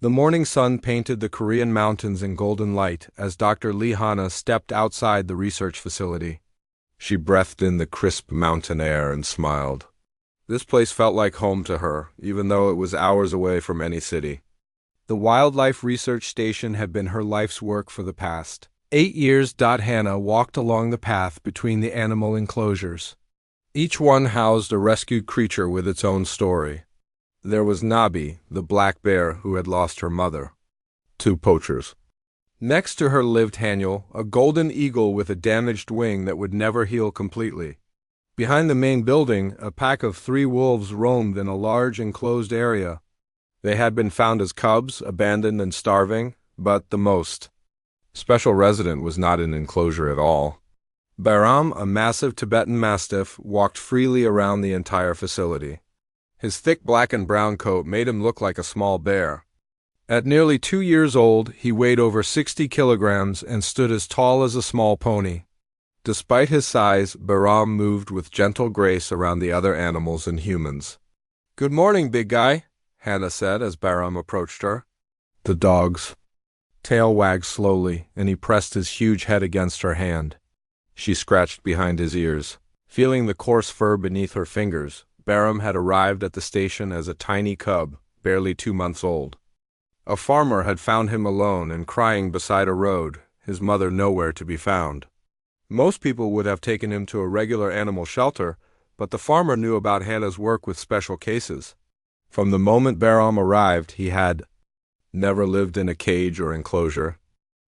The morning sun painted the Korean mountains in golden light as Dr. Lee Hana stepped outside the research facility. She breathed in the crisp mountain air and smiled. This place felt like home to her, even though it was hours away from any city. The Wildlife Research Station had been her life's work for the past 8 years. Hannah walked along the path between the animal enclosures. Each one housed a rescued creature with its own story. There was Nabi, the black bear who had lost her mother. 2 poachers. Next to her lived Haniel, a golden eagle with a damaged wing that would never heal completely. Behind the main building, a pack of 3 wolves roamed in a large enclosed area. They had been found as cubs, abandoned and starving, but the most special resident was not in enclosure at all. Bahram, a massive Tibetan Mastiff, walked freely around the entire facility. His thick black and brown coat made him look like a small bear. At nearly 2 years old, he weighed over 60 kilograms and stood as tall as a small pony. Despite his size, Bahram moved with gentle grace around the other animals and humans. "Good morning, big guy," Hannah said as Bahram approached her. The dog's tail wagged slowly, and he pressed his huge head against her hand. She scratched behind his ears. Feeling the coarse fur beneath her fingers, Bahram had arrived at the station as a tiny cub, barely 2 months old. A farmer had found him alone and crying beside a road, his mother nowhere to be found. Most people would have taken him to a regular animal shelter, but the farmer knew about Hannah's work with special cases. From the moment Bahram arrived, he had never lived in a cage or enclosure.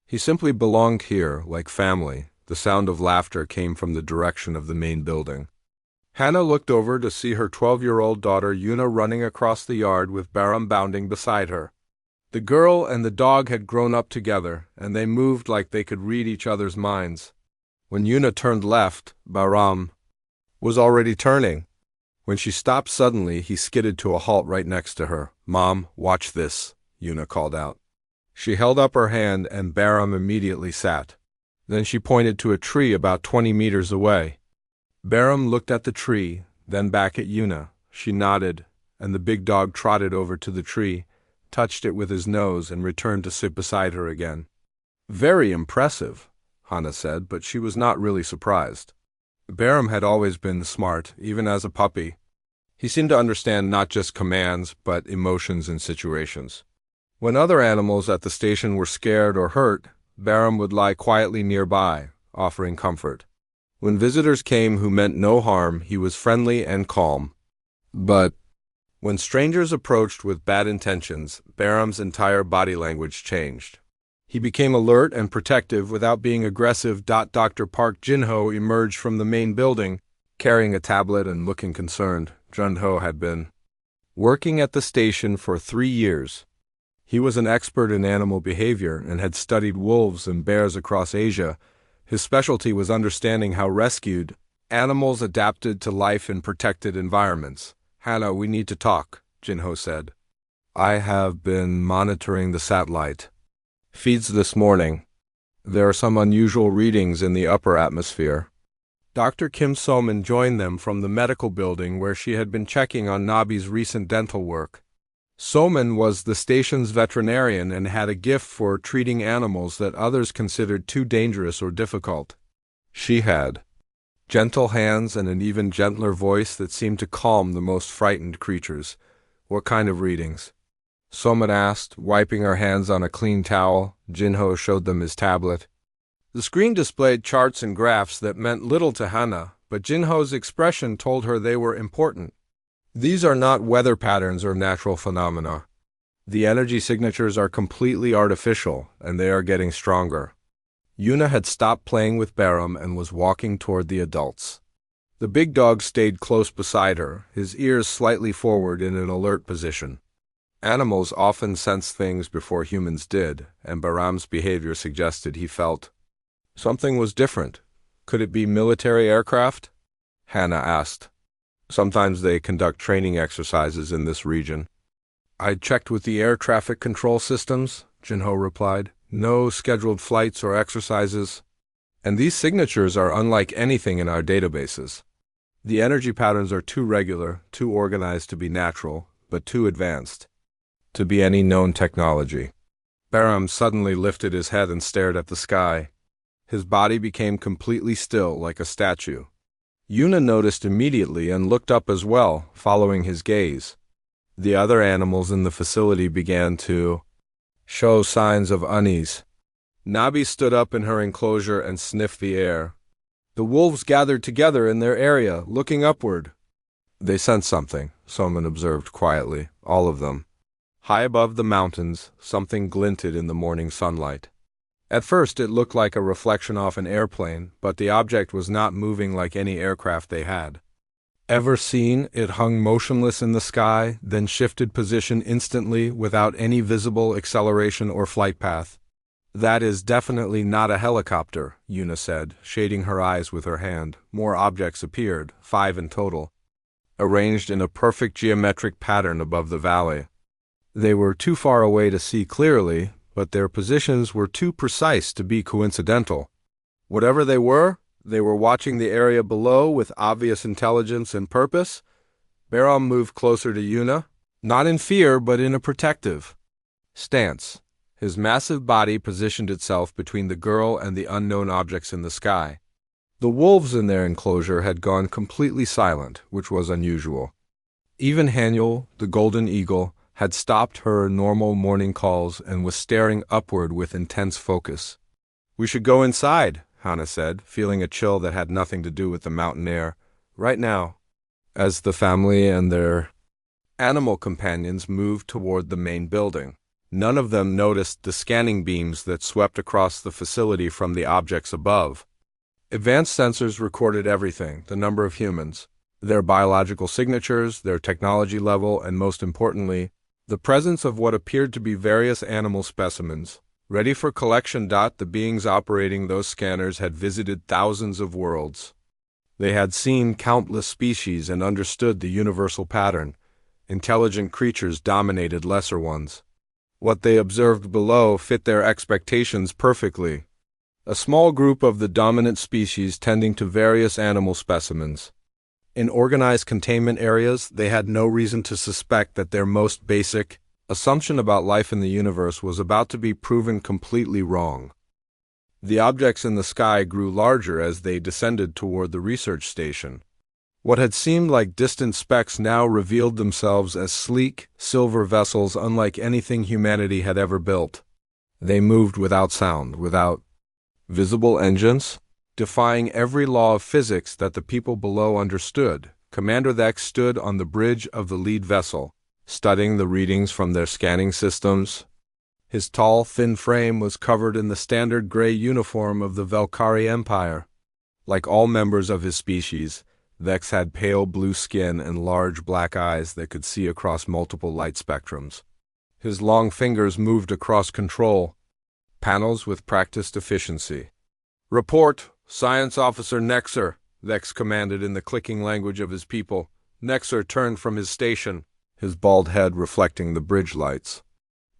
He simply belonged here, like family. The sound of laughter came from the direction of the main building. Hannah looked over to see her 12-year-old daughter Yuna running across the yard with Bahram bounding beside her. The girl and the dog had grown up together, and they moved like they could read each other's minds. When Yuna turned left, Bahram was already turning. When she stopped suddenly, he skidded to a halt right next to her. "Mom, watch this," Yuna called out. She held up her hand, and Bahram immediately sat. Then she pointed to a tree about 20 meters away. Bahram looked at the tree, then back at Yuna. She nodded, and the big dog trotted over to the tree, touched it with his nose, and returned to sit beside her again. "Very impressive," Hannah said, but she was not really surprised. Bahram had always been smart, even as a puppy. He seemed to understand not just commands, but emotions and situations. When other animals at the station were scared or hurt, Bahram would lie quietly nearby, offering comfort. When visitors came who meant no harm, he was friendly and calm. But when strangers approached with bad intentions, Bahram's entire body language changed. He became alert and protective without being aggressive. Dr. Park Jin-ho emerged from the main building, carrying a tablet and looking concerned. Jin-ho had been working at the station for 3 years. He was an expert in animal behavior and had studied wolves and bears across Asia. His specialty was understanding how rescued animals adapted to life in protected environments. "Hannah, we need to talk," Jin-ho said. "I have been monitoring the satellite feeds this morning. There are some unusual readings in the upper atmosphere." Dr. Kim So-min joined them from the medical building where she had been checking on Nabi's recent dental work. So-min was the station's veterinarian and had a gift for treating animals that others considered too dangerous or difficult. She had gentle hands and an even gentler voice that seemed to calm the most frightened creatures. "What kind of readings?" So-min asked, wiping her hands on a clean towel. Jin-ho showed them his tablet. The screen displayed charts and graphs that meant little to Hannah, but Jin-ho's expression told her they were important. "These are not weather patterns or natural phenomena. The energy signatures are completely artificial, and they are getting stronger." Yuna had stopped playing with Bahram and was walking toward the adults. The big dog stayed close beside her, his ears slightly forward in an alert position. Animals often sense things before humans did, and Bahram's behavior suggested he felt something was different. "Could it be military aircraft?" Hannah asked. "Sometimes they conduct training exercises in this region." "I checked with the air traffic control systems," Jin-ho replied. "No scheduled flights or exercises. And these signatures are unlike anything in our databases. The energy patterns are too regular, too organized to be natural, but too advanced." to be any known technology. Bahram suddenly lifted his head and stared at the sky. His body became completely still, like a statue. Yuna noticed immediately and looked up as well, following his gaze. The other animals in the facility began to show signs of unease. Nabi stood up in her enclosure and sniffed the air. The wolves gathered together in their area, looking upward. They sensed something, Soman observed quietly, all of them. High above the mountains, something glinted in the morning sunlight. At first it looked like a reflection off an airplane, but the object was not moving like any aircraft they had ever seen. It hung motionless in the sky, then shifted position instantly without any visible acceleration or flight path. "That is definitely not a helicopter," Yuna said, shading her eyes with her hand. More objects appeared, 5 in total, arranged in a perfect geometric pattern above the valley. They were too far away to see clearly, but their positions were too precise to be coincidental. Whatever they were watching the area below with obvious intelligence and purpose. Bahram moved closer to Yuna, not in fear but in a protective stance. His massive body positioned itself between the girl and the unknown objects in the sky. The wolves in their enclosure had gone completely silent, which was unusual. Even Haniel, the golden eagle, had stopped her normal morning calls and was staring upward with intense focus. "We should go inside," Hana said, feeling a chill that had nothing to do with the mountain air. "Right now." As the family and their animal companions moved toward the main building, none of them noticed the scanning beams that swept across the facility from the objects above. Advanced sensors recorded everything: the number of humans, their biological signatures, their technology level, and most importantly, the presence of what appeared to be various animal specimens, ready for collection. The beings operating those scanners had visited thousands of worlds. They had seen countless species and understood the universal pattern. Intelligent creatures dominated lesser ones. What they observed below fit their expectations perfectly. A small group of the dominant species tending to various animal specimens. In organized containment areas, they had no reason to suspect that their most basic assumption about life in the universe was about to be proven completely wrong. The objects in the sky grew larger as they descended toward the research station. What had seemed like distant specks now revealed themselves as sleek, silver vessels unlike anything humanity had ever built. They moved without sound, without visible engines, defying every law of physics that the people below understood. Commander Thex stood on the bridge of the lead vessel, studying the readings from their scanning systems. His tall, thin frame was covered in the standard gray uniform of the Velkari Empire. Like all members of his species, Thex had pale blue skin and large black eyes that could see across multiple light spectrums. His long fingers moved across control panels with practiced efficiency. "Report, Science Officer Nexer," Thex commanded in the clicking language of his people. Nexer turned from his station, his bald head reflecting the bridge lights.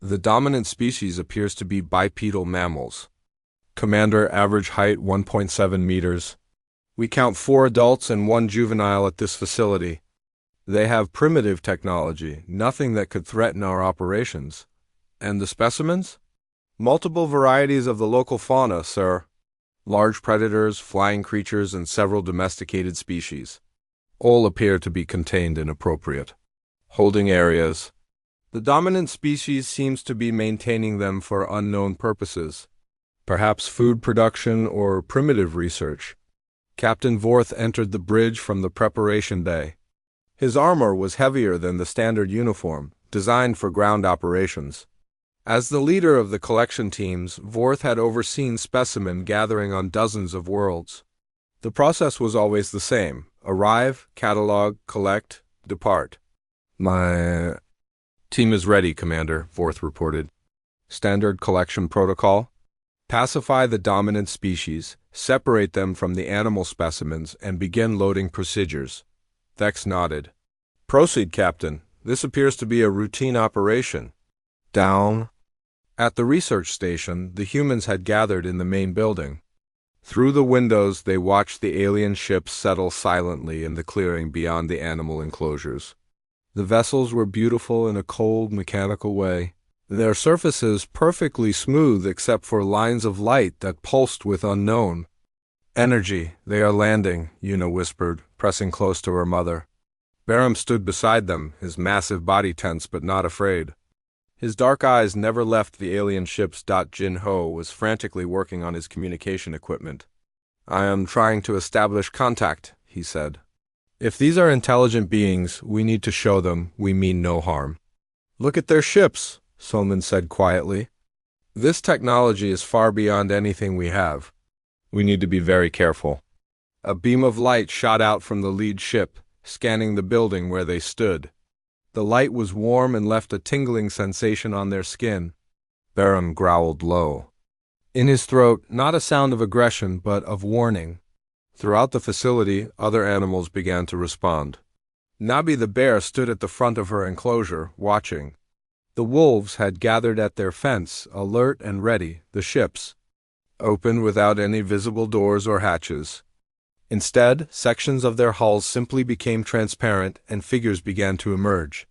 "The dominant species appears to be bipedal mammals. Commander, average height 1.7 meters. We count 4 adults and 1 juvenile at this facility. They have primitive technology, nothing that could threaten our operations. And the specimens? Multiple varieties of the local fauna, sir. Large predators, flying creatures, and several domesticated species. All appear to be contained in appropriate holding areas. The dominant species seems to be maintaining them for unknown purposes. Perhaps food production or primitive research." Captain Vorth entered the bridge from the preparation bay. His armor was heavier than the standard uniform, designed for ground operations. As the leader of the collection teams, Vorth had overseen specimen gathering on dozens of worlds. The process was always the same: arrive, catalog, collect, depart. "My team is ready, Commander," Vorth reported. "Standard collection protocol? Pacify the dominant species, separate them from the animal specimens, and begin loading procedures." Thex nodded. "Proceed, Captain. This appears to be a routine operation." Down at the research station, the humans had gathered in the main building. Through the windows, they watched the alien ships settle silently in the clearing beyond the animal enclosures. The vessels were beautiful in a cold, mechanical way, their surfaces perfectly smooth except for lines of light that pulsed with unknown energy. "They are landing," Una whispered, pressing close to her mother. Barum stood beside them, his massive body tense but not afraid. His dark eyes never left the alien ships. Jin-ho was frantically working on his communication equipment. "I am trying to establish contact," he said. "If these are intelligent beings, we need to show them we mean no harm." "Look at their ships," Solman said quietly. "This technology is far beyond anything we have. We need to be very careful." A beam of light shot out from the lead ship, scanning the building where they stood. The light was warm and left a tingling sensation on their skin. Barum growled low. In his throat, not a sound of aggression, but of warning. Throughout the facility, other animals began to respond. Nabi the bear stood at the front of her enclosure, watching. The wolves had gathered at their fence, alert and ready, the ships open without any visible doors or hatches. Instead, sections of their hulls simply became transparent and figures began to emerge.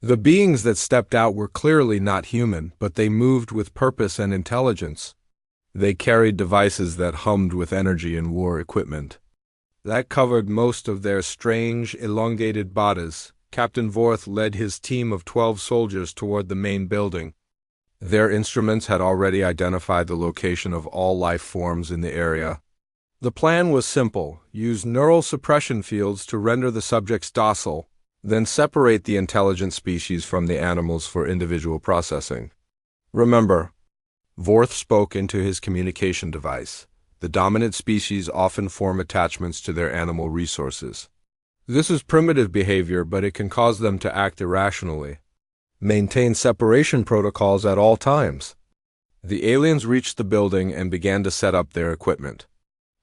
The beings that stepped out were clearly not human, but they moved with purpose and intelligence. They carried devices that hummed with energy and war equipment. That covered most of their strange, elongated bodies. Captain Vorth led his team of 12 soldiers toward the main building. Their instruments had already identified the location of all life forms in the area. The plan was simple: use neural suppression fields to render the subjects docile, then separate the intelligent species from the animals for individual processing. "Remember," Vorth spoke into his communication device, "the dominant species often form attachments to their animal resources. This is primitive behavior, but it can cause them to act irrationally. Maintain separation protocols at all times." The aliens reached the building and began to set up their equipment.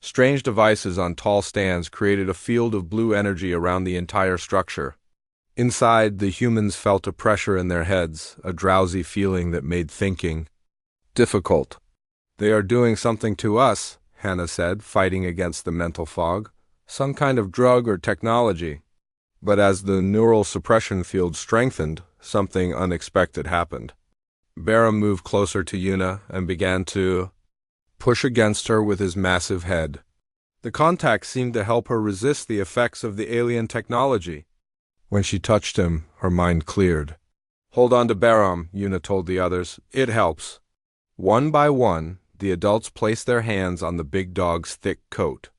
Strange devices on tall stands created a field of blue energy around the entire structure. Inside, the humans felt a pressure in their heads, a drowsy feeling that made thinking difficult. "They are doing something to us," Hannah said, fighting against the mental fog. "Some kind of drug or technology." But as the neural suppression field strengthened, something unexpected happened. Barum moved closer to Una and began to push against her with his massive head. The contact seemed to help her resist the effects of the alien technology. When she touched him, her mind cleared. "Hold on to Barum," Una told the others. "It helps." One by one, the adults placed their hands on the big dog's thick coat.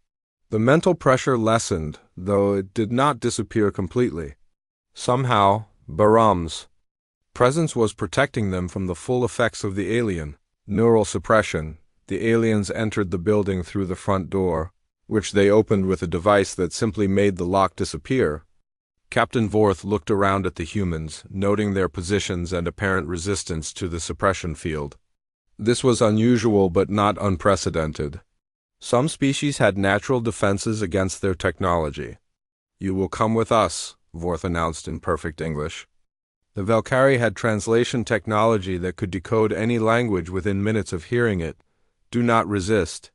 The mental pressure lessened, though it did not disappear completely. Somehow, Barum's presence was protecting them from the full effects of the alien neural suppression. The aliens entered the building through the front door, which they opened with a device that simply made the lock disappear. Captain Vorth looked around at the humans, noting their positions and apparent resistance to the suppression field. This was unusual but not unprecedented. Some species had natural defenses against their technology. "You will come with us," Vorth announced in perfect English. The Valkyrie had translation technology that could decode any language within minutes of hearing it. "Do not resist.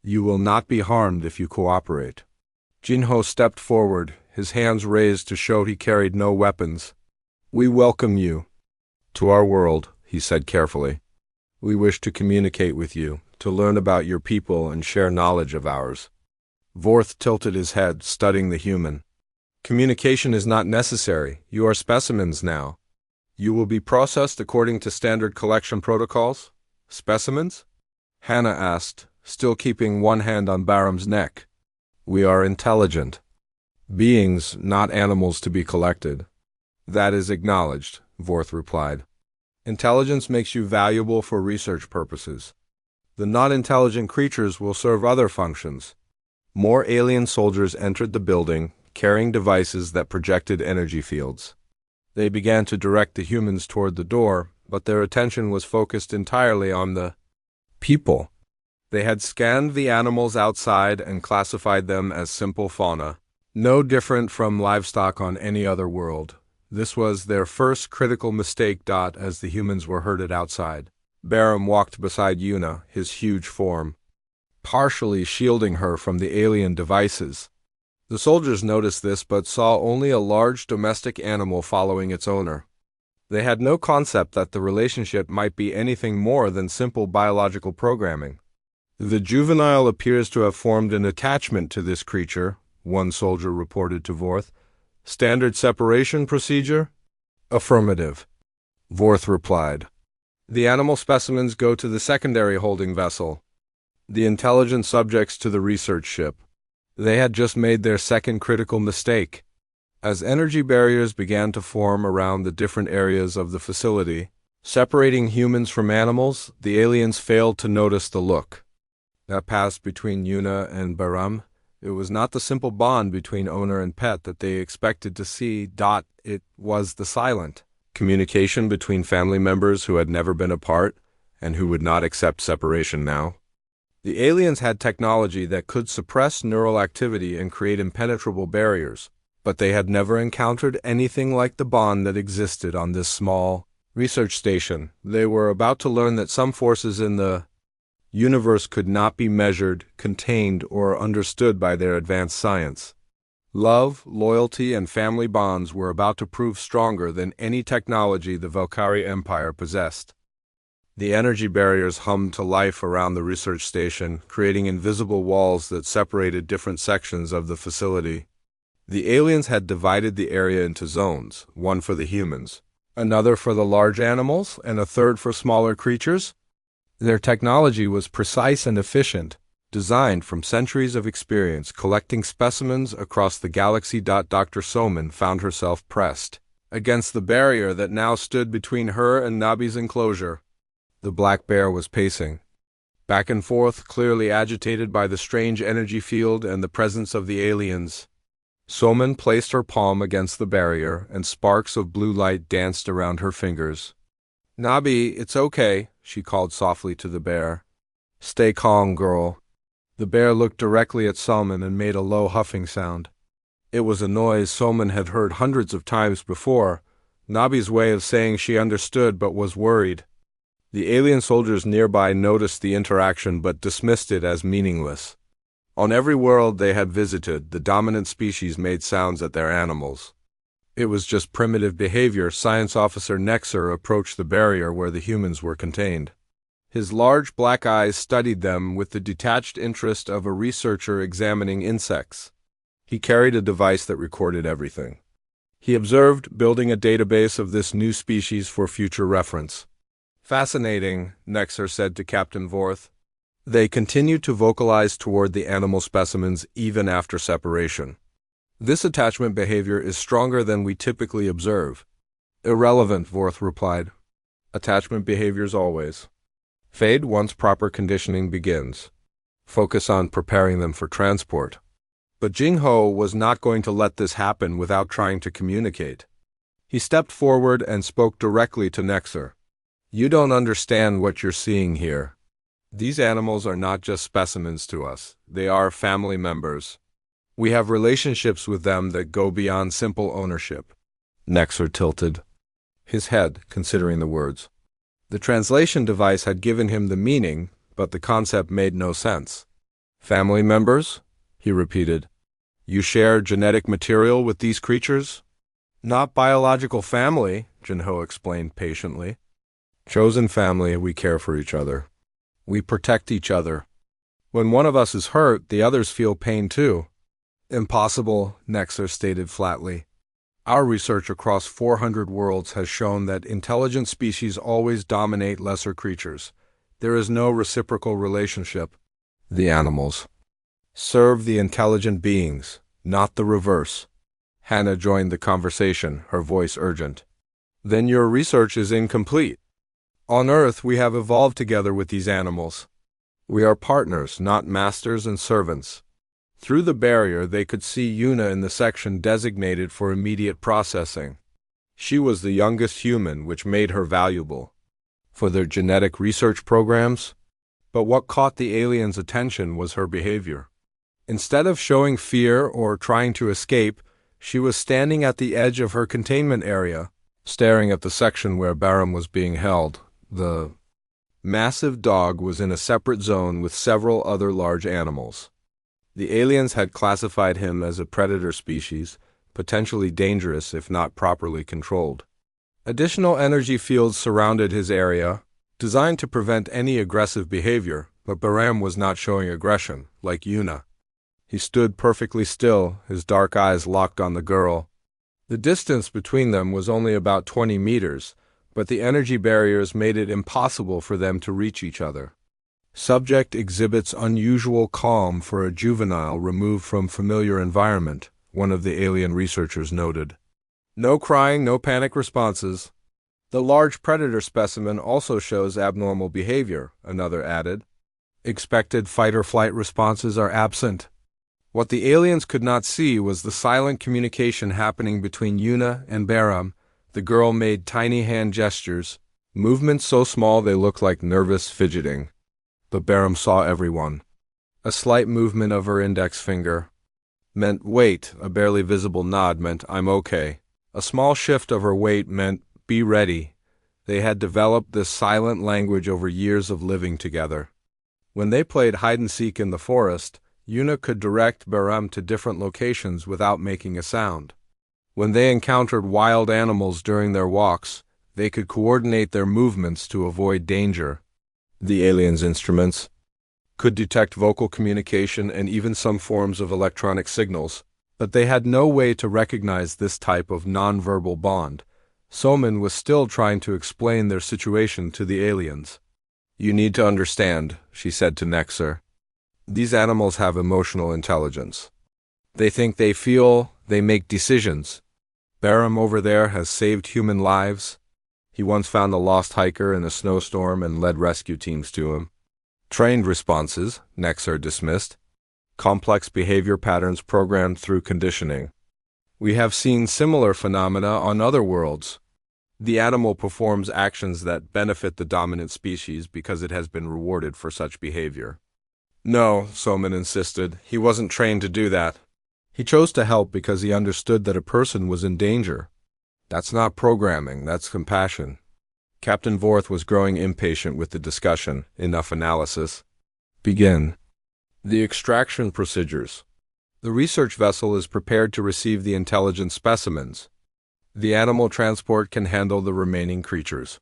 You will not be harmed if you cooperate." Jin-ho stepped forward, his hands raised to show he carried no weapons. "We welcome you to our world," he said carefully. "We wish to communicate with you, to learn about your people and share knowledge of ours." Vorth tilted his head, studying the human. "Communication is not necessary. You are specimens now. You will be processed according to standard collection protocols." "Specimens?" Hannah asked, still keeping one hand on Barum's neck. "We are intelligent beings, not animals to be collected." "That is acknowledged," Vorth replied. "Intelligence makes you valuable for research purposes. The non-intelligent creatures will serve other functions." More alien soldiers entered the building, carrying devices that projected energy fields. They began to direct the humans toward the door, but their attention was focused entirely on the people. They had scanned the animals outside and classified them as simple fauna, no different from livestock on any other world. This was their first critical mistake. As the humans were herded outside, Barum walked beside Una, his huge form partially shielding her from the alien devices. The soldiers noticed this but saw only a large domestic animal following its owner. They had no concept that the relationship might be anything more than simple biological programming. The juvenile appears to have formed an attachment to this creature, one soldier reported to Vorth. Standard separation procedure? Affirmative. Vorth replied. The animal specimens go to the secondary holding vessel. The intelligent subjects to the research ship. They had just made their second critical mistake. As energy barriers began to form around the different areas of the facility, separating humans from animals, the aliens failed to notice the look that passed between Yuna and Baram. It was not the simple bond between owner and pet that they expected to see. It was the silent communication between family members who had never been apart and who would not accept separation now. The aliens had technology that could suppress neural activity and create impenetrable barriers, but they had never encountered anything like the bond that existed on this small research station. They were about to learn that some forces in the universe could not be measured, contained, or understood by their advanced science. Love, loyalty, and family bonds were about to prove stronger than any technology the Valkyrie Empire possessed. The energy barriers hummed to life around the research station, creating invisible walls that separated different sections of the facility. The aliens had divided the area into zones, one for the humans, another for the large animals, and a third for smaller creatures. Their technology was precise and efficient, designed from centuries of experience collecting specimens across the galaxy. Dr. Soman found herself pressed against the barrier that now stood between her and Nabi's enclosure. The black bear was pacing back and forth, clearly agitated by the strange energy field and the presence of the aliens. Soman placed her palm against the barrier, and sparks of blue light danced around her fingers. Nabi, it's okay, she called softly to the bear. Stay calm, girl. The bear looked directly at Soman and made a low huffing sound. It was a noise Soman had heard hundreds of times before, Nabi's way of saying she understood but was worried. The alien soldiers nearby noticed the interaction but dismissed it as meaningless. On every world they had visited, the dominant species made sounds at their animals. It was just primitive behavior. Science Officer Nexer approached the barrier where the humans were contained. His large black eyes studied them with the detached interest of a researcher examining insects. He carried a device that recorded everything. He observed, building a database of this new species for future reference. Fascinating, Nexer said to Captain Vorth. They continued to vocalize toward the animal specimens even after separation. This attachment behavior is stronger than we typically observe. Irrelevant, Vorth replied. Attachment behaviors always fade once proper conditioning begins. Focus on preparing them for transport. But Jingho was not going to let this happen without trying to communicate. He stepped forward and spoke directly to Nexer. You don't understand what you're seeing here. These animals are not just specimens to us. They are family members. We have relationships with them that go beyond simple ownership. Nexer tilted his head, considering the words. The translation device had given him the meaning, but the concept made no sense. Family members? He repeated. You share genetic material with these creatures? Not biological family, Jinho explained patiently. Chosen family, we care for each other. We protect each other. When one of us is hurt, the others feel pain too. Impossible, Nexer stated flatly. Our research across 400 worlds has shown that intelligent species always dominate lesser creatures. There is no reciprocal relationship. The animals serve the intelligent beings, not the reverse. Hannah joined the conversation, her voice urgent. Then your research is incomplete. On Earth, we have evolved together with these animals. We are partners, not masters and servants. Through the barrier, they could see Yuna in the section designated for immediate processing. She was the youngest human, which made her valuable. For their genetic research programs? But what caught the aliens' attention was her behavior. Instead of showing fear or trying to escape, she was standing at the edge of her containment area, staring at the section where Baram was being held. The massive dog was in a separate zone with several other large animals. The aliens had classified him as a predator species, potentially dangerous if not properly controlled. Additional energy fields surrounded his area, designed to prevent any aggressive behavior, but Bahram was not showing aggression, like Yuna. He stood perfectly still, his dark eyes locked on the girl. The distance between them was only about 20 meters, but the energy barriers made it impossible for them to reach each other. Subject exhibits unusual calm for a juvenile removed from familiar environment, one of the alien researchers noted. No crying, no panic responses. The large predator specimen also shows abnormal behavior, another added. Expected fight-or-flight responses are absent. What the aliens could not see was the silent communication happening between Yuna and Bahram. The girl made tiny hand gestures, movements so small they looked like nervous fidgeting. But Bahram saw everyone. A slight movement of her index finger meant wait, a barely visible nod meant I'm okay. A small shift of her weight meant be ready. They had developed this silent language over years of living together. When they played hide-and-seek in the forest, Yuna could direct Bahram to different locations without making a sound. When they encountered wild animals during their walks, they could coordinate their movements to avoid danger. The aliens' instruments could detect vocal communication and even some forms of electronic signals, but they had no way to recognize this type of nonverbal bond. Soman was still trying to explain their situation to the aliens. You need to understand, she said to Nexer. These animals have emotional intelligence. They think, they feel, they make decisions. Bahram over there has saved human lives. He once found a lost hiker in a snowstorm and led rescue teams to him. Trained responses, Nexer dismissed. Complex behavior patterns programmed through conditioning. We have seen similar phenomena on other worlds. The animal performs actions that benefit the dominant species because it has been rewarded for such behavior. No, Soman insisted, he wasn't trained to do that. He chose to help because he understood that a person was in danger. That's not programming, that's compassion. Captain Vorth was growing impatient with the discussion. Enough analysis. Begin. The extraction procedures. The research vessel is prepared to receive the intelligent specimens. The animal transport can handle the remaining creatures.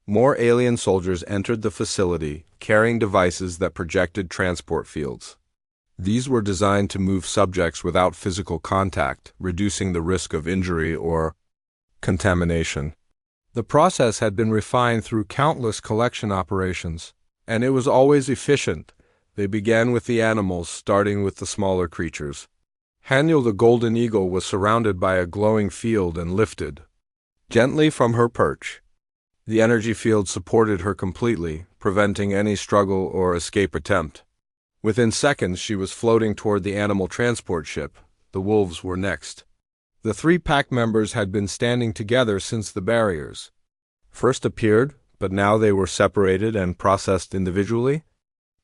More alien soldiers entered the facility, carrying devices that projected transport fields. These were designed to move subjects without physical contact, reducing the risk of injury or contamination. The process had been refined through countless collection operations, and it was always efficient. They began with the animals, starting with the smaller creatures. Haniel the golden eagle was surrounded by a glowing field and lifted gently from her perch. The energy field supported her completely, preventing any struggle or escape attempt. Within seconds, she was floating toward the animal transport ship. The wolves were next. The three pack members had been standing together since the barriers first appeared, but now they were separated and processed individually.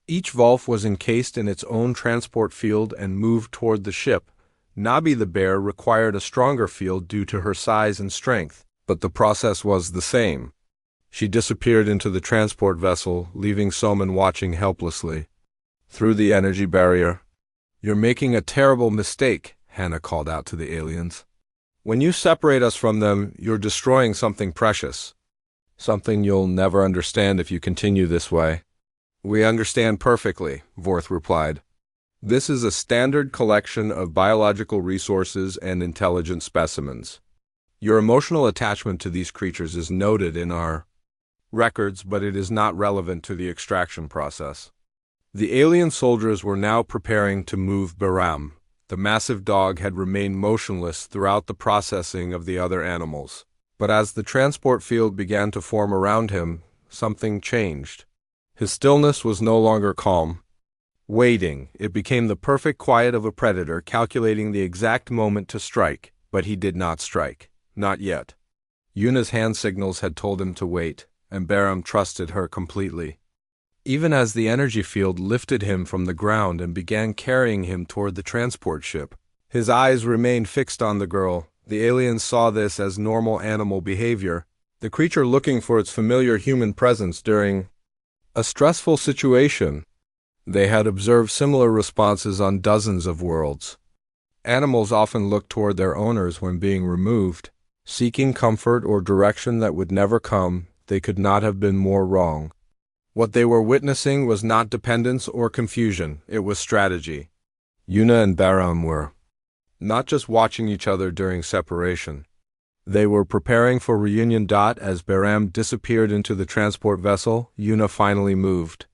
Each Volf was encased in its own transport field and moved toward the ship. Nabi the bear required a stronger field due to her size and strength, but the process was the same. She disappeared into the transport vessel, leaving Soman watching helplessly. Through the energy barrier. You're making a terrible mistake, Hannah called out to the aliens. When you separate us from them, you're destroying something precious. Something you'll never understand if you continue this way. We understand perfectly, Vorth replied. This is a standard collection of biological resources and intelligent specimens. Your emotional attachment to these creatures is noted in our records, but it is not relevant to the extraction process. The alien soldiers were now preparing to move Bahram. The massive dog had remained motionless throughout the processing of the other animals. But as the transport field began to form around him, something changed. His stillness was no longer calm. Waiting, it became the perfect quiet of a predator calculating the exact moment to strike, but he did not strike. Not yet. Yuna's hand signals had told him to wait, and Bahram trusted her completely. Even as the energy field lifted him from the ground and began carrying him toward the transport ship, his eyes remained fixed on the girl. The aliens saw this as normal animal behavior, the creature looking for its familiar human presence during a stressful situation. They had observed similar responses on dozens of worlds. Animals often look toward their owners when being removed, seeking comfort or direction that would never come. They could not have been more wrong. What they were witnessing was not dependence or confusion, it was strategy. Yuna and Bahram were not just watching each other during separation. They were preparing for reunion. As Bahram disappeared into the transport vessel, Yuna finally moved.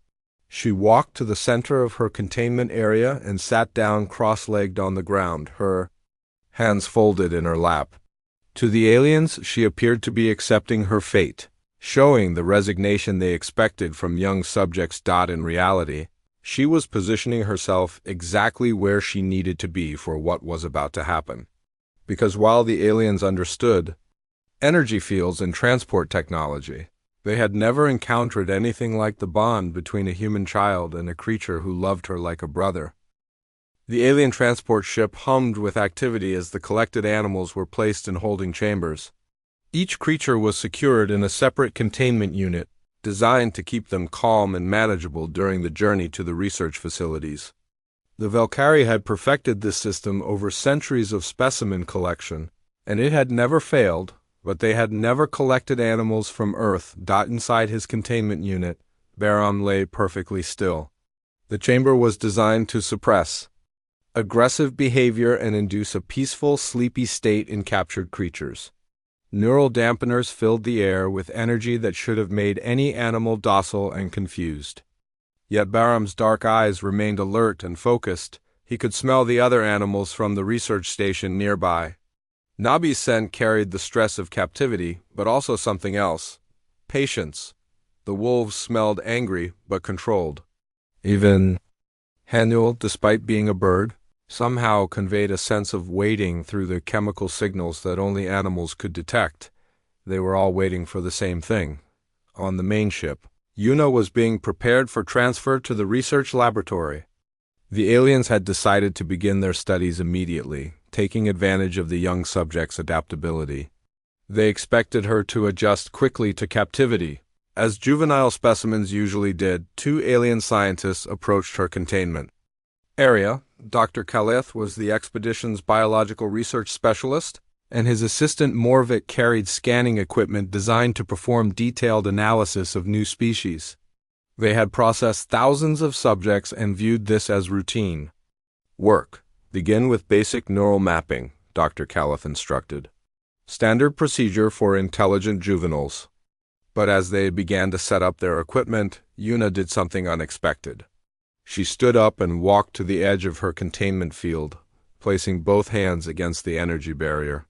She walked to the center of her containment area and sat down cross-legged on the ground, her hands folded in her lap. To the aliens, she appeared to be accepting her fate, showing the resignation they expected from young subjects. In reality, she was positioning herself exactly where she needed to be for what was about to happen. Because while the aliens understood energy fields and transport technology, they had never encountered anything like the bond between a human child and a creature who loved her like a brother. The alien transport ship hummed with activity as the collected animals were placed in holding chambers. Each creature was secured in a separate containment unit, designed to keep them calm and manageable during the journey to the research facilities. The Valkyrie had perfected this system over centuries of specimen collection, and it had never failed. But they had never collected animals from Earth. Inside his containment unit, Bahram lay perfectly still. The chamber was designed to suppress aggressive behavior and induce a peaceful, sleepy state in captured creatures. Neural dampeners filled the air with energy that should have made any animal docile and confused. Yet Bahram's dark eyes remained alert and focused. He could smell the other animals from the research station nearby. Nabi's scent carried the stress of captivity, but also something else: patience. The wolves smelled angry, but controlled. Even Hanuel, despite being a bird, somehow conveyed a sense of waiting through the chemical signals that only animals could detect. They were all waiting for the same thing. On the main ship, Yuna was being prepared for transfer to the research laboratory. The aliens had decided to begin their studies immediately, taking advantage of the young subject's adaptability. They expected her to adjust quickly to captivity. As juvenile specimens usually did, 2 alien scientists approached her containment area. Dr. Kaleth was the expedition's biological research specialist, and his assistant Morvik carried scanning equipment designed to perform detailed analysis of new species. They had processed thousands of subjects and viewed this as routine work. Begin with basic neural mapping, Dr. Kaleth instructed. Standard procedure for intelligent juveniles. But as they began to set up their equipment, Yuna did something unexpected. She stood up and walked to the edge of her containment field, placing both hands against the energy barrier.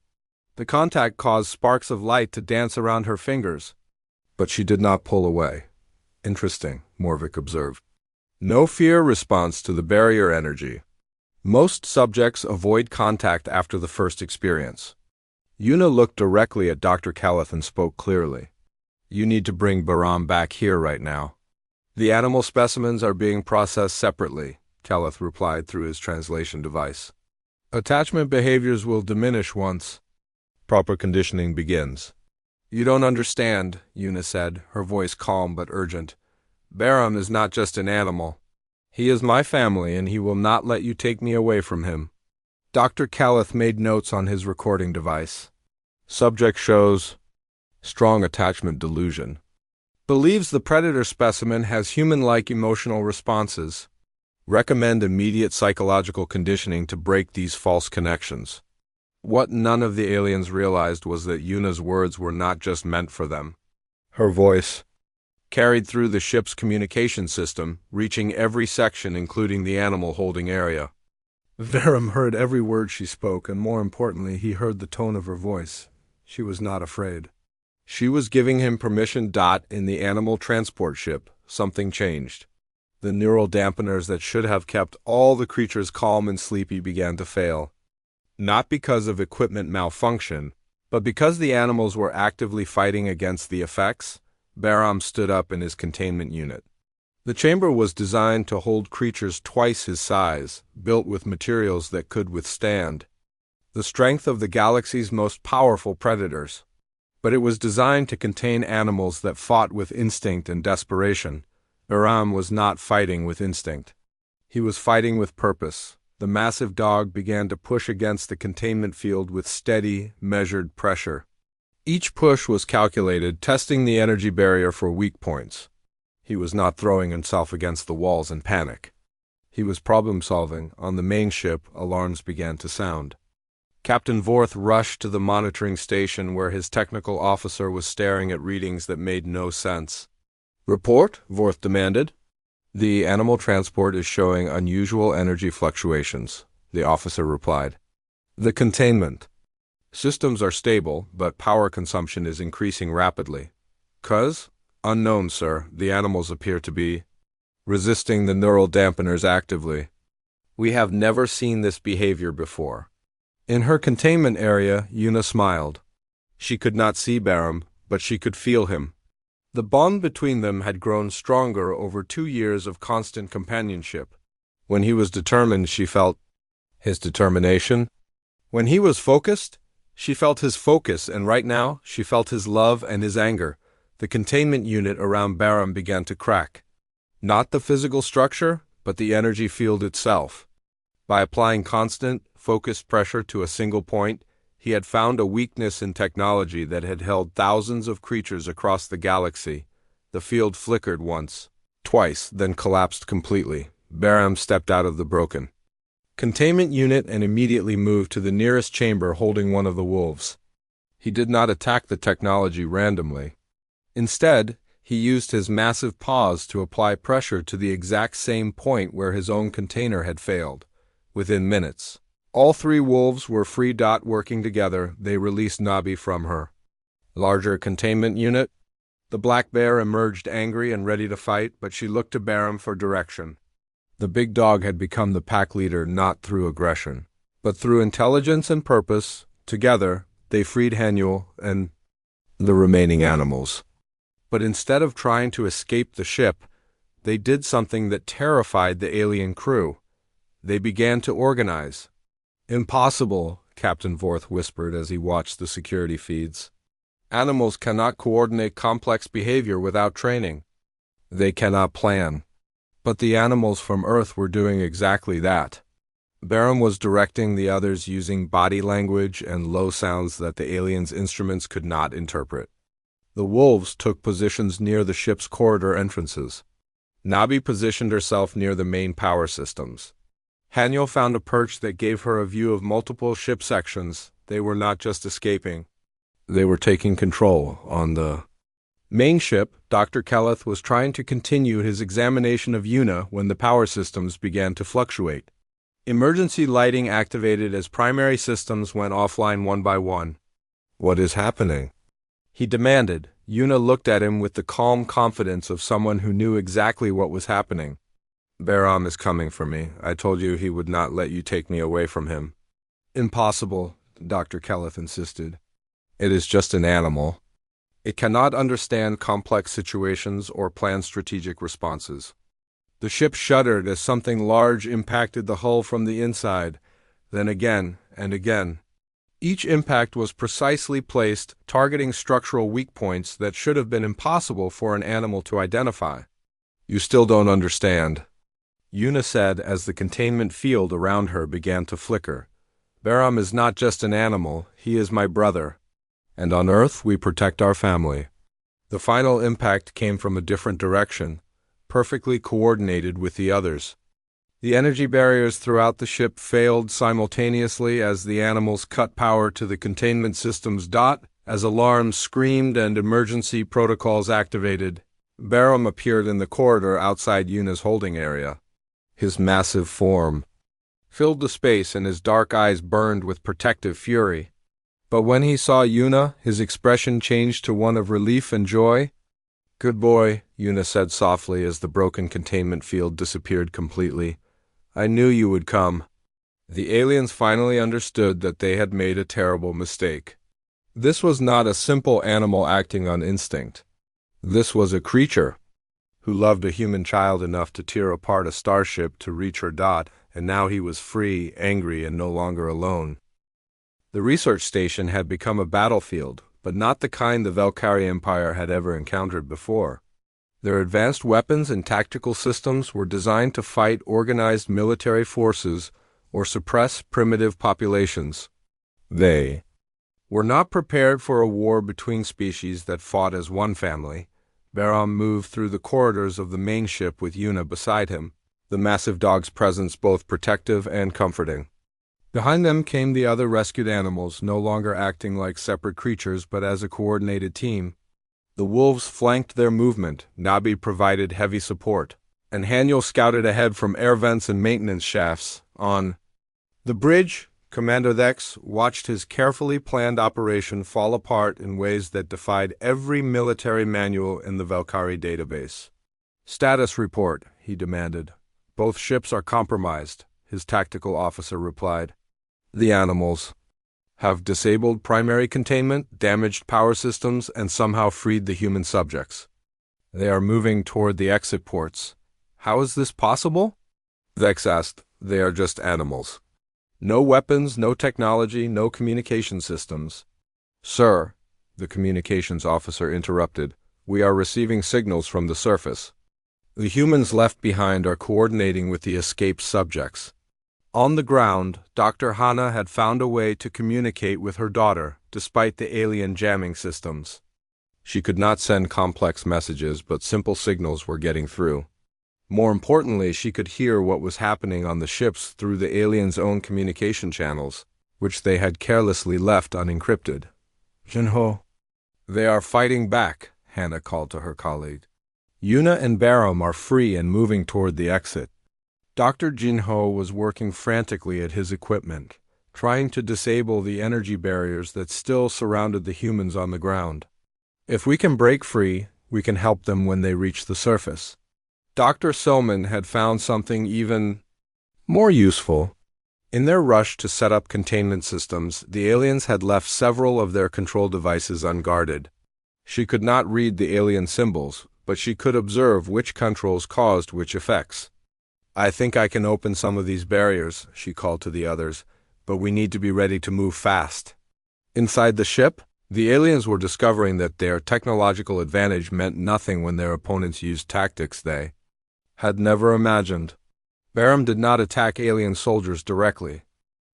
The contact caused sparks of light to dance around her fingers, but she did not pull away. Interesting, Morvik observed. No fear response to the barrier energy. Most subjects avoid contact after the first experience. Yuna looked directly at Dr. Kaleth and spoke clearly. You need to bring Bahram back here right now. The animal specimens are being processed separately, Kaleth replied through his translation device. Attachment behaviors will diminish once proper conditioning begins. You don't understand, Yuna said, her voice calm but urgent. Bahram is not just an animal. He is my family, and he will not let you take me away from him. Dr. Kaleth made notes on his recording device. Subject shows strong attachment delusion. Believes the predator specimen has human-like emotional responses. Recommend immediate psychological conditioning to break these false connections. What none of the aliens realized was that Yuna's words were not just meant for them. Her voice carried through the ship's communication system, reaching every section including the animal holding area. Bahram heard every word she spoke, and more importantly, he heard the tone of her voice. She was not afraid. She was giving him permission. In the animal transport ship, something changed. The neural dampeners that should have kept all the creatures calm and sleepy began to fail. Not because of equipment malfunction, but because the animals were actively fighting against the effects. Bahram stood up in his containment unit. The chamber was designed to hold creatures twice his size, built with materials that could withstand the strength of the galaxy's most powerful predators. But it was designed to contain animals that fought with instinct and desperation, Bahram was not fighting with instinct. He was fighting with purpose. The massive dog began to push against the containment field with steady, measured pressure. Each push was calculated, testing the energy barrier for weak points. He was not throwing himself against the walls in panic. He was problem-solving. On the main ship, alarms began to sound. Captain Vorth rushed to the monitoring station where his technical officer was staring at readings that made no sense. "Report," Vorth demanded. "The animal transport is showing unusual energy fluctuations," the officer replied. "The containment systems are stable, but power consumption is increasing rapidly. Cause? Unknown, sir. The animals appear to be resisting the neural dampeners actively. We have never seen this behavior before." In her containment area, Yuna smiled. She could not see Bahram, but she could feel him. The bond between them had grown stronger over 2 years of constant companionship. When he was determined, she felt his determination. When he was focused, she felt his focus, and right now, she felt his love and his anger. The containment unit around Bahram began to crack. Not the physical structure, but the energy field itself. By applying constant, focused pressure to a single point, he had found a weakness in technology that had held thousands of creatures across the galaxy. The field flickered once, twice, then collapsed completely. Bahram stepped out of the broken containment unit and immediately moved to the nearest chamber holding one of the wolves. He did not attack the technology randomly. Instead, he used his massive paws to apply pressure to the exact same point where his own container had failed. Within minutes, all 3 wolves were free. Working together, they released Nabi from her larger containment unit. The black bear emerged angry and ready to fight, but she looked to Bahram for direction. The big dog had become the pack leader not through aggression, but through intelligence and purpose. Together, they freed Haniel and the remaining animals. But instead of trying to escape the ship, they did something that terrified the alien crew. They began to organize. "Impossible," Captain Vorth whispered as he watched the security feeds. "Animals cannot coordinate complex behavior without training. They cannot plan." But the animals from Earth were doing exactly that. Bahram was directing the others using body language and low sounds that the aliens' instruments could not interpret. The wolves took positions near the ship's corridor entrances. Nabi positioned herself near the main power systems. Haniel found a perch that gave her a view of multiple ship sections. They were not just escaping. They were taking control. On the main ship, Dr. Kelleth was trying to continue his examination of Yuna when the power systems began to fluctuate. Emergency lighting activated as primary systems went offline one by one. "What is happening?" he demanded. Yuna looked at him with the calm confidence of someone who knew exactly what was happening. "Bahram is coming for me. I told you he would not let you take me away from him." "Impossible," Dr. Kelleth insisted. "It is just an animal. It cannot understand complex situations or plan strategic responses." The ship shuddered as something large impacted the hull from the inside, then again and again. Each impact was precisely placed, targeting structural weak points that should have been impossible for an animal to identify. "You still don't understand," Yuna said as the containment field around her began to flicker. "Bahram is not just an animal, he is my brother. And on Earth, we protect our family." The final impact came from a different direction, perfectly coordinated with the others. The energy barriers throughout the ship failed simultaneously as the animals cut power to the containment systems. As alarms screamed and emergency protocols activated, Bahram appeared in the corridor outside Yuna's holding area. His massive form filled the space and his dark eyes burned with protective fury. But when he saw Yuna, his expression changed to one of relief and joy. "Good boy," Yuna said softly as the broken containment field disappeared completely. "I knew you would come." The aliens finally understood that they had made a terrible mistake. This was not a simple animal acting on instinct. This was a creature who loved a human child enough to tear apart a starship to reach her. And now he was free, angry, and no longer alone. The research station had become a battlefield, but not the kind the Velkari Empire had ever encountered before. Their advanced weapons and tactical systems were designed to fight organized military forces or suppress primitive populations. They were not prepared for a war between species that fought as one family. Bahram moved through the corridors of the main ship with Yuna beside him, the massive dog's presence both protective and comforting. Behind them came the other rescued animals, no longer acting like separate creatures but as a coordinated team. The wolves flanked their movement, Nabi provided heavy support, and Haniel scouted ahead from air vents and maintenance shafts. On the bridge, Commander Dex watched his carefully planned operation fall apart in ways that defied every military manual in the Valkyrie database. "Status report," he demanded. "Both ships are compromised," his tactical officer replied. "The animals have disabled primary containment, damaged power systems, and somehow freed the human subjects. They are moving toward the exit ports." "How is this possible?" Vex asked. "They are just animals. No weapons, no technology, no communication systems." "Sir," the communications officer interrupted, "we are receiving signals from the surface. The humans left behind are coordinating with the escaped subjects." On the ground, Dr. Hana had found a way to communicate with her daughter, despite the alien jamming systems. She could not send complex messages, but simple signals were getting through. More importantly, she could hear what was happening on the ships through the aliens' own communication channels, which they had carelessly left unencrypted. "Jinho." "They are fighting back," Hana called to her colleague. "Yuna and Bahram are free and moving toward the exit." Dr. Jinho was working frantically at his equipment, trying to disable the energy barriers that still surrounded the humans on the ground. "If we can break free, we can help them when they reach the surface." Dr. Soman had found something even more useful. In their rush to set up containment systems, the aliens had left several of their control devices unguarded. She could not read the alien symbols, but she could observe which controls caused which effects. "I think I can open some of these barriers," she called to the others, "but we need to be ready to move fast." Inside the ship, the aliens were discovering that their technological advantage meant nothing when their opponents used tactics they had never imagined. Bahram did not attack alien soldiers directly.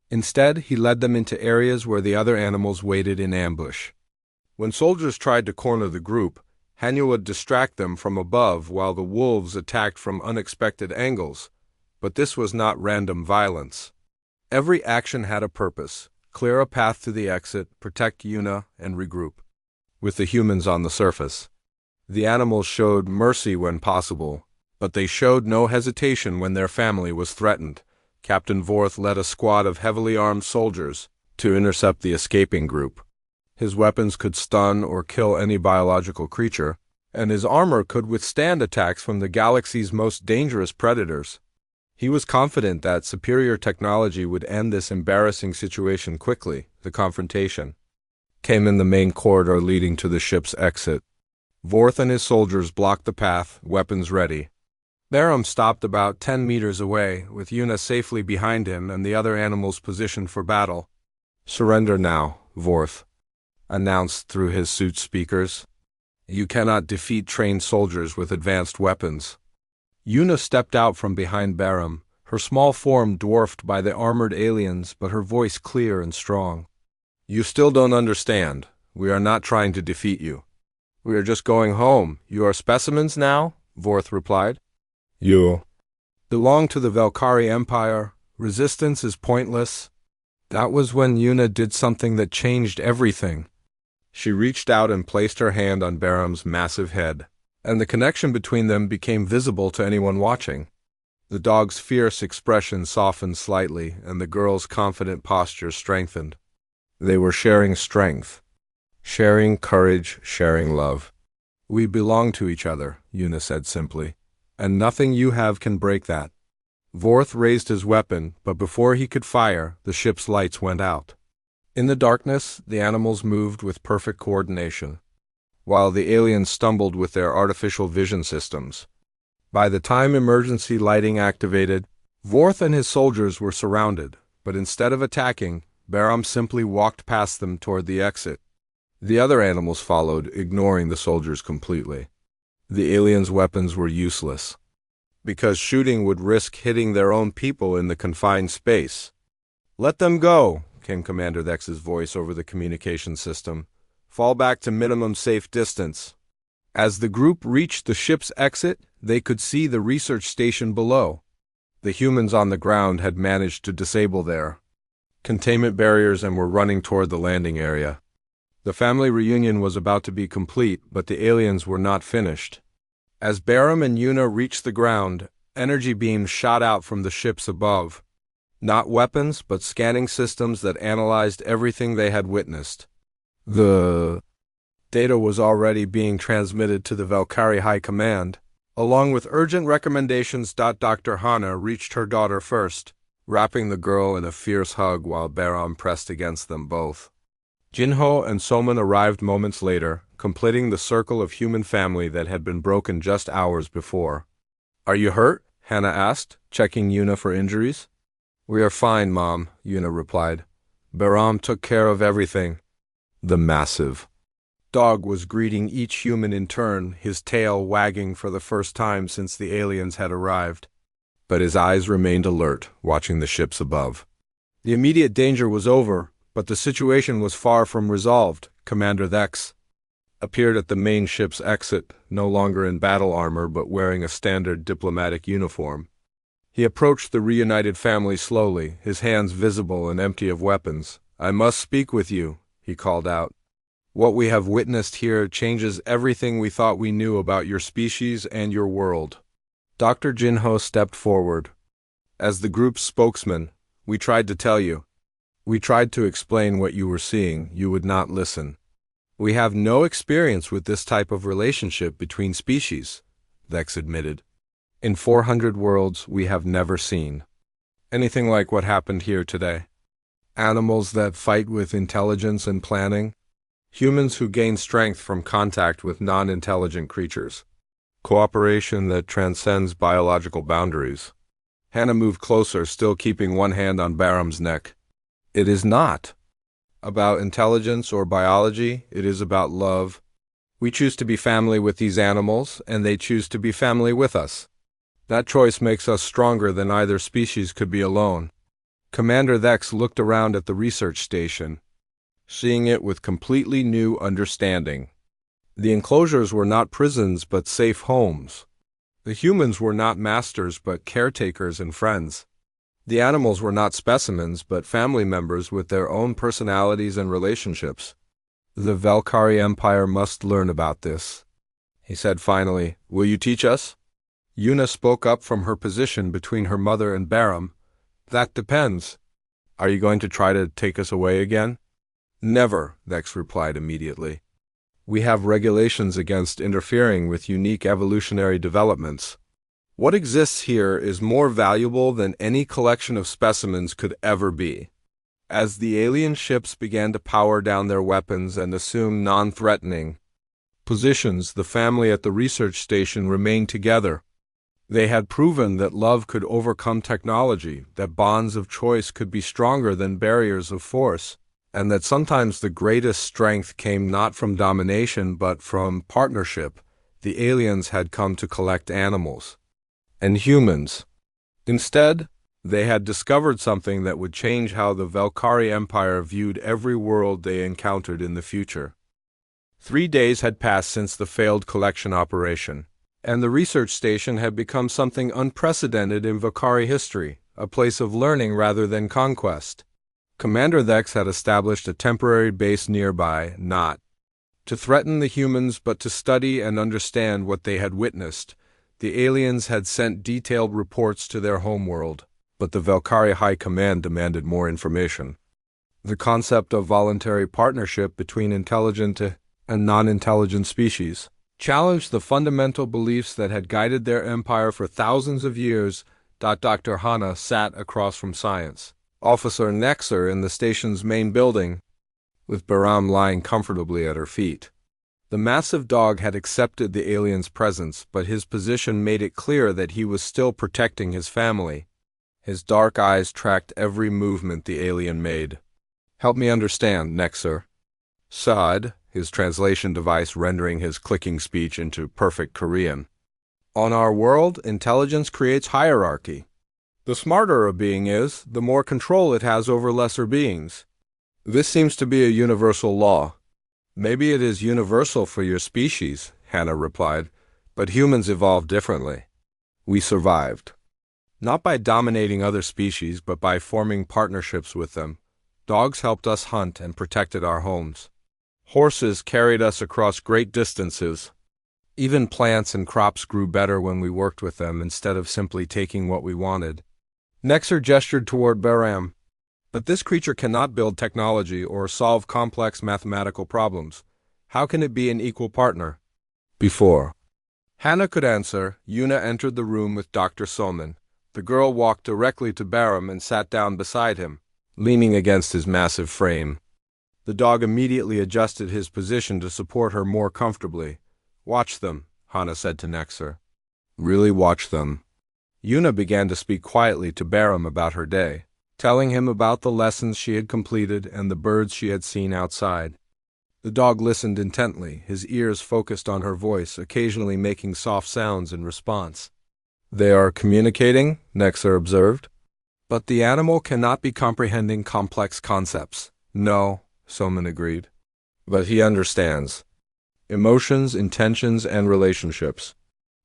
Instead, he led them into areas where the other animals waited in ambush. When soldiers tried to corner the group, Haniel would distract them from above while the wolves attacked from unexpected angles, but this was not random violence. Every action had a purpose: clear a path to the exit, protect Yuna, and regroup. With the humans on the surface, the animals showed mercy when possible, but they showed no hesitation when their family was threatened. Captain Vorth led a squad of heavily armed soldiers to intercept the escaping group. His weapons could stun or kill any biological creature, and his armor could withstand attacks from the galaxy's most dangerous predators. He was confident that superior technology would end this embarrassing situation quickly. The confrontation came in the main corridor leading to the ship's exit. Vorth and his soldiers blocked the path, weapons ready. Bahram stopped about 10 meters away, with Yuna safely behind him and the other animals positioned for battle. "Surrender now," Vorth announced through his suit speakers. "You cannot defeat trained soldiers with advanced weapons." Yuna stepped out from behind Bahram, her small form dwarfed by the armored aliens, but her voice clear and strong. "You still don't understand. We are not trying to defeat you. We are just going home. You are specimens now?" Vorth replied. "You belong to the Valkyrie Empire. Resistance is pointless." That was when Yuna did something that changed everything. She reached out and placed her hand on Bahram's massive head, and the connection between them became visible to anyone watching. The dog's fierce expression softened slightly, and the girl's confident posture strengthened. They were sharing strength, sharing courage, sharing love. "We belong to each other," Yuna said simply, "and nothing you have can break that." Vorth raised his weapon, but before he could fire, the ship's lights went out. In the darkness, the animals moved with perfect coordination, while the aliens stumbled with their artificial vision systems. By the time emergency lighting activated, Vorth and his soldiers were surrounded, but instead of attacking, Bahram simply walked past them toward the exit. The other animals followed, ignoring the soldiers completely. The aliens' weapons were useless, because shooting would risk hitting their own people in the confined space. "Let them go," came Commander Thex's voice over the communication system. "Fall back to minimum safe distance." As the group reached the ship's exit, they could see the research station below. The humans on the ground had managed to disable their containment barriers and were running toward the landing area. The family reunion was about to be complete, but the aliens were not finished. As Barum and Yuna reached the ground, energy beams shot out from the ships above. Not weapons, but scanning systems that analyzed everything they had witnessed. The data was already being transmitted to the Valkyrie High Command, along with urgent recommendations. Dr. Hana reached her daughter first, wrapping the girl in a fierce hug while Barum pressed against them both. Jinho and Soman arrived moments later, completing the circle of human family that had been broken just hours before. "Are you hurt?" Hana asked, checking Yuna for injuries. "We are fine, Mom," Yuna replied. "Barum took care of everything." The massive dog was greeting each human in turn, his tail wagging for the first time since the aliens had arrived. But his eyes remained alert, watching the ships above. The immediate danger was over, but the situation was far from resolved. Commander Thex appeared at the main ship's exit, no longer in battle armor but wearing a standard diplomatic uniform. He approached the reunited family slowly, his hands visible and empty of weapons. "I must speak with you," he called out. "What we have witnessed here changes everything we thought we knew about your species and your world." Dr. Jinho stepped forward. "As the group's spokesman, we tried to tell you. We tried to explain what you were seeing. You would not listen. We have no experience with this type of relationship between species," Thex admitted. "In 400 worlds, we have never seen anything like what happened here today. Animals that fight with intelligence and planning. Humans who gain strength from contact with non-intelligent creatures. Cooperation that transcends biological boundaries." Hannah moved closer, still keeping one hand on Barum's neck. "It is not about intelligence or biology, it is about love. We choose to be family with these animals, and they choose to be family with us. That choice makes us stronger than either species could be alone." Commander Thex looked around at the research station, seeing it with completely new understanding. The enclosures were not prisons but safe homes. The humans were not masters but caretakers and friends. The animals were not specimens but family members with their own personalities and relationships. "The Valkyrie Empire must learn about this," he said finally. "Will you teach us?" Yuna spoke up from her position between her mother and Barum. "That depends. Are you going to try to take us away again?" "Never," Thex replied immediately. "We have regulations against interfering with unique evolutionary developments. What exists here is more valuable than any collection of specimens could ever be." As the alien ships began to power down their weapons and assume non-threatening positions, the family at the research station remained together. They had proven that love could overcome technology, that bonds of choice could be stronger than barriers of force, and that sometimes the greatest strength came not from domination but from partnership. The aliens had come to collect animals and humans. Instead, they had discovered something that would change how the Valkyrie Empire viewed every world they encountered in the future. 3 days had passed since the failed collection operation, and the research station had become something unprecedented in Valkyrie history, a place of learning rather than conquest. Commander Thex had established a temporary base nearby, not to threaten the humans but to study and understand what they had witnessed. The aliens had sent detailed reports to their homeworld, but the Valkyrie High Command demanded more information. The concept of voluntary partnership between intelligent and non-intelligent species challenged the fundamental beliefs that had guided their empire for thousands of years. Dr. Hana sat across from Science Officer Nexer in the station's main building, with Barum lying comfortably at her feet. The massive dog had accepted the alien's presence, but his position made it clear that he was still protecting his family. His dark eyes tracked every movement the alien made. "Help me understand, Nexer." Saad, his translation device rendering his clicking speech into perfect Korean. On our world, intelligence creates hierarchy. The smarter a being is, the more control it has over lesser beings. This seems to be a universal law. Maybe it is universal for your species, Hannah replied, but humans evolved differently. We survived. Not by dominating other species, but by forming partnerships with them. Dogs helped us hunt and protected our homes. Horses carried us across great distances. Even plants and crops grew better when we worked with them instead of simply taking what we wanted. Nexer gestured toward Baram. But this creature cannot build technology or solve complex mathematical problems. How can it be an equal partner? Before Hannah could answer, Yuna entered the room with Dr. Solman. The girl walked directly to Baram and sat down beside him, leaning against his massive frame. The dog immediately adjusted his position to support her more comfortably. Watch them, Hannah said to Nexer. Really watch them. Yuna began to speak quietly to Baram about her day, telling him about the lessons she had completed and the birds she had seen outside. The dog listened intently, his ears focused on her voice, occasionally making soft sounds in response. They are communicating, Nexer observed. But the animal cannot be comprehending complex concepts. No, Soman agreed. But he understands. Emotions, intentions, and relationships.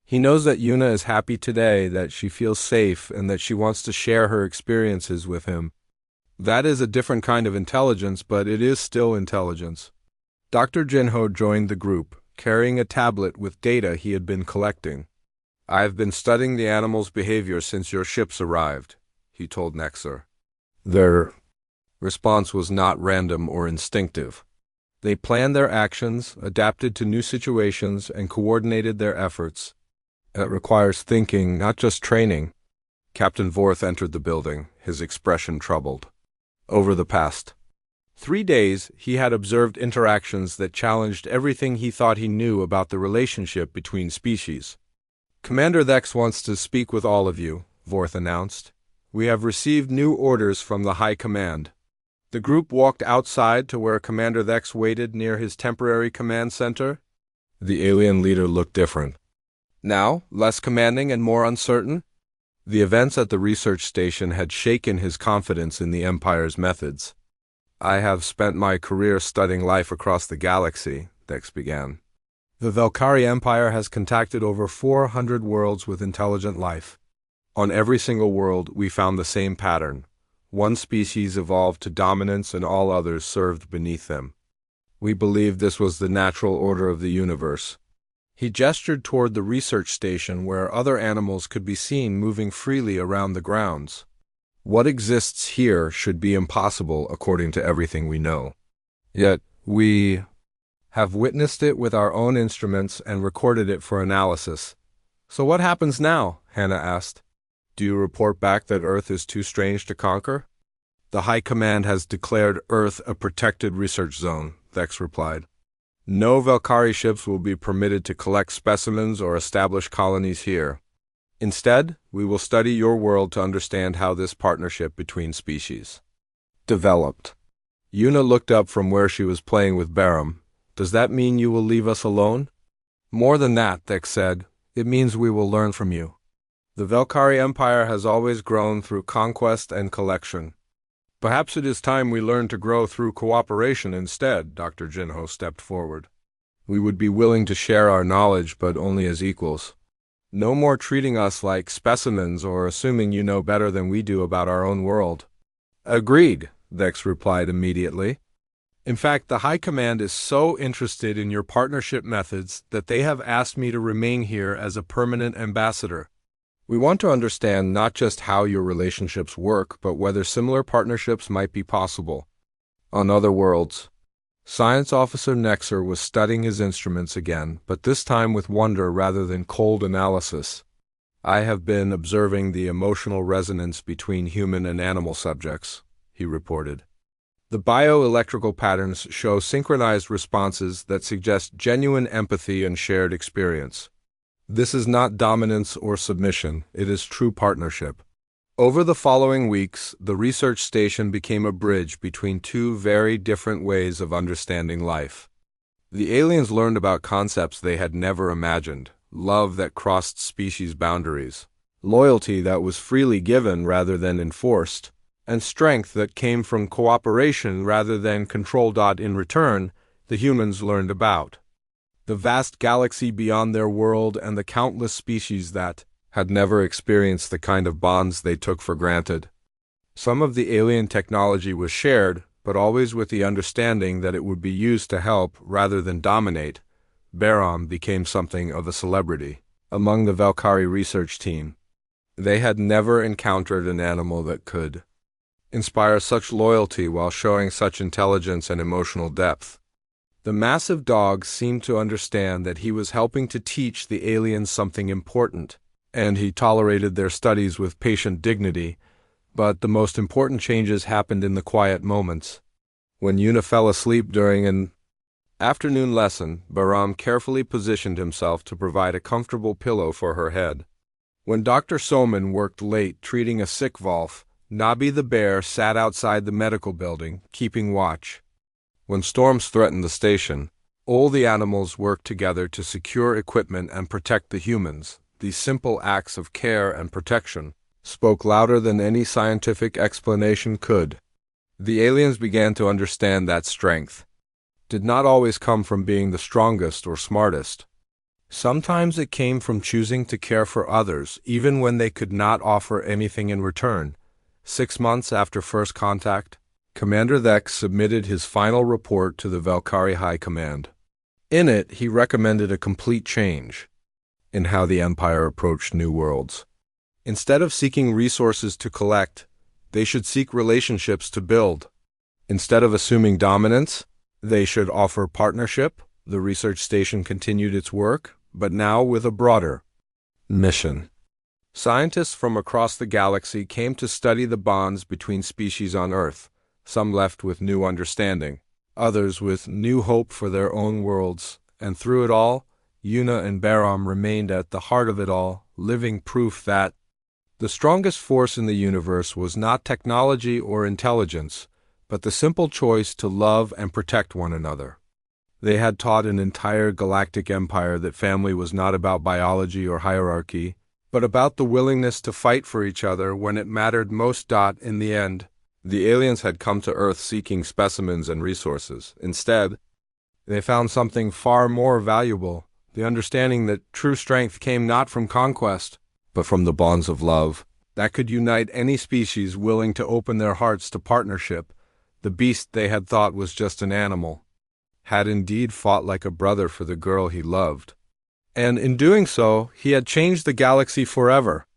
He knows that Yuna is happy today, that she feels safe, and that she wants to share her experiences with him. That is a different kind of intelligence, but it is still intelligence. Dr. Jinho joined the group, carrying a tablet with data he had been collecting. I have been studying the animals' behavior since your ships arrived, he told Nexer. Their response was not random or instinctive. They planned their actions, adapted to new situations, and coordinated their efforts. It requires thinking, not just training. Captain Vorth entered the building, his expression troubled. Over the past 3 days, he had observed interactions that challenged everything he thought he knew about the relationship between species. Commander Thex wants to speak with all of you, Vorth announced. We have received new orders from the High Command. The group walked outside to where Commander Thex waited near his temporary command center. The alien leader looked different. Now, less commanding and more uncertain? The events at the research station had shaken his confidence in the Empire's methods. I have spent my career studying life across the galaxy, Thex began. The Velkari Empire has contacted over 400 worlds with intelligent life. On every single world, we found the same pattern. One species evolved to dominance and all others served beneath them. We believed this was the natural order of the universe. He gestured toward the research station where other animals could be seen moving freely around the grounds. What exists here should be impossible according to everything we know. Yet, we have witnessed it with our own instruments and recorded it for analysis. So what happens now? Hannah asked. Do you report back that Earth is too strange to conquer? The High Command has declared Earth a protected research zone, Thex replied. No Velkari ships will be permitted to collect specimens or establish colonies here. Instead, we will study your world to understand how this partnership between species developed. Yuna looked up from where she was playing with Baram. Does that mean you will leave us alone? More than that, Thex said. It means we will learn from you. The Velkari Empire has always grown through conquest and collection. Perhaps it is time we learn to grow through cooperation instead, Dr. Jinho stepped forward. We would be willing to share our knowledge, but only as equals. No more treating us like specimens or assuming you know better than we do about our own world. Agreed, Thex replied immediately. In fact, the High Command is so interested in your partnership methods that they have asked me to remain here as a permanent ambassador. We want to understand not just how your relationships work, but whether similar partnerships might be possible on other worlds. Science Officer Nexer was studying his instruments again, but this time with wonder rather than cold analysis. I have been observing the emotional resonance between human and animal subjects, he reported. The bioelectrical patterns show synchronized responses that suggest genuine empathy and shared experience. This is not dominance or submission, it is true partnership. Over the following weeks, the research station became a bridge between two very different ways of understanding life. The aliens learned about concepts they had never imagined: love that crossed species boundaries, loyalty that was freely given rather than enforced, and strength that came from cooperation rather than control. In return, the humans learned about the vast galaxy beyond their world and the countless species that had never experienced the kind of bonds they took for granted. Some of the alien technology was shared, but always with the understanding that it would be used to help rather than dominate. Baram became something of a celebrity among the Valkyrie research team. They had never encountered an animal that could inspire such loyalty while showing such intelligence and emotional depth. The massive dog seemed to understand that he was helping to teach the aliens something important, and he tolerated their studies with patient dignity. But the most important changes happened in the quiet moments. When Yuna fell asleep during an afternoon lesson, Baram carefully positioned himself to provide a comfortable pillow for her head. When Dr. Soman worked late treating a sick Volf, Nabi the bear sat outside the medical building, keeping watch. When storms threatened the station, all the animals worked together to secure equipment and protect the humans. These simple acts of care and protection spoke louder than any scientific explanation could. The aliens began to understand that strength did not always come from being the strongest or smartest. Sometimes it came from choosing to care for others, even when they could not offer anything in return. 6 months after first contact, Commander Thek submitted his final report to the Valkyrie High Command. In it, he recommended a complete change in how the Empire approached new worlds. Instead of seeking resources to collect, they should seek relationships to build. Instead of assuming dominance, they should offer partnership. The research station continued its work, but now with a broader mission. Scientists from across the galaxy came to study the bonds between species on Earth. Some left with new understanding, others with new hope for their own worlds, and through it all, Yuna and Baram remained at the heart of it all, living proof that the strongest force in the universe was not technology or intelligence, but the simple choice to love and protect one another. They had taught an entire galactic empire that family was not about biology or hierarchy, but about the willingness to fight for each other when it mattered most. In the end, the aliens had come to Earth seeking specimens and resources. Instead, they found something far more valuable: the understanding that true strength came not from conquest, but from the bonds of love that could unite any species willing to open their hearts to partnership. The beast they had thought was just an animal had indeed fought like a brother for the girl he loved. And in doing so, he had changed the galaxy forever.